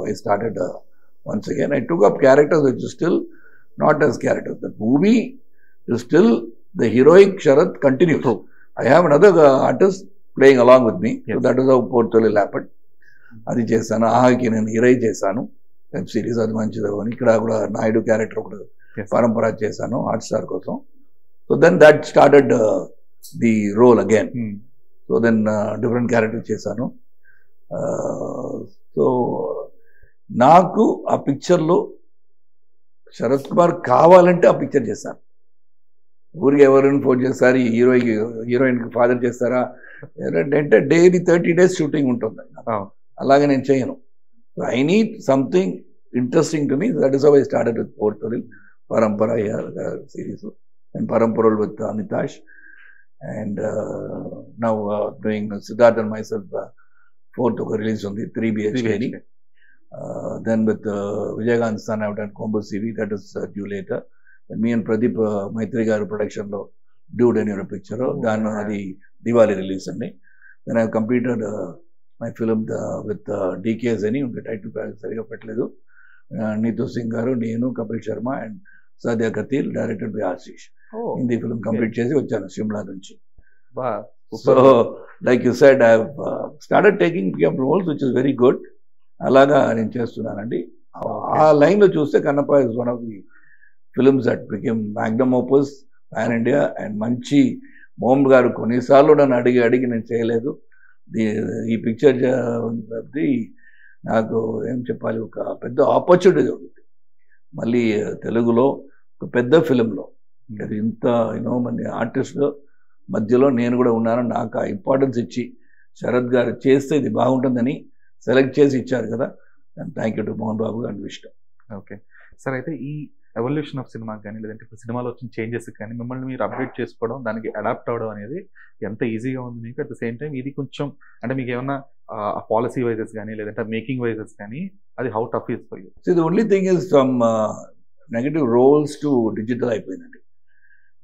I started once again. I took up characters which is still not as characters. The movie is still the heroic Sharath continues. True. I have another artist playing along with me. Yes. So that is how Portfolio happened. అది చేశాను. ఆహాకి నేను ఇరై చేశాను web series, అది మంచిది అని. ఇక్కడ కూడా Naidu character ఒకటి పరంపర చేశాను హాట్స్టార్ కోసం. So then that started the role again. So then different character చేశాను. సో నాకు ఆ పిక్చర్లో శరత్ కుమార్ కావాలంటే ఆ పిక్చర్ చేశాను. ఊరికి ఎవరైనా ఫోన్ చేస్తారు, హీరోయిన్కి ఫాదర్ చేస్తారా అంటే డైలీ 30 days షూటింగ్ ఉంటుంది. అలాగే నేను చేయను. I need something interesting to me. That is how I started with portfolio Parampara series and పరంపరల్ with Amitash and now doing Siddharth and myself. 4th ఒక రిలీజ్ ఉంది 3 BHK. Then with Vijaykanth son I've done Combo CV, that is due later. And me and Pradeep Maitri garu production lo Dude అని ఒక పిక్చర్, దాని అది Diwali release అండి. Then I completed my film with DKS అని ఉంటే title సరిగా పెట్టలేదు. నీతూ సింగ్ గారు, నేను, Kapil Sharma and Sadia Khateeb, directed by Ashish. Hindi film complete చేసి వచ్చాను షిమ్లా నుంచి. So like you said I started taking roles which is very good. అలాగా నేను చేస్తున్నానండి. ఆ లైన్లో చూస్తే Kannappa is one of the films that became magnum opus pan India. And మంచి మోహన్ గారు కొన్నిసార్లు నన్ను అడిగి నేను చేయలేదు. ఈ పిక్చర్ నాకు ఏం చెప్పాలి, ఒక పెద్ద ఆపర్చునిటీ ఉంది మళ్ళీ తెలుగులో ఒక పెద్ద ఫిలింలో. అది ఇంత మంది ఆర్టిస్టుల మధ్యలో నేను కూడా ఉన్నాను. నాకు ఆ ఇంపార్టెన్స్ ఇచ్చి శరత్ గారు చేస్తే ఇది బాగుంటుందని సెలెక్ట్ చేసి ఇచ్చారు కదా. And thank you to Mohan Babu and Vishnu. Okay sir, అయితే ఈ ఎవల్యూషన్ ఆఫ్ సినిమా కానీ లేదంటే ఇప్పుడు సినిమాలో వచ్చిన చేంజెస్ కానీ మిమ్మల్ని మీరు అప్డేట్ చేసుకోవడం, దానికి అడాప్ట్ అవ్వడం అనేది ఎంత ఈజీగా ఉంది మీకు? అట్ ద సేమ్ టైం ఇది కొంచెం అంటే మీకు ఏమన్నా పాలసీ వైజెస్ కానీ లేదంటే మేకింగ్ వైజెస్ కానీ అది how tough is for you? So the only thing is from negative roles to digital అయిపోయిందండి.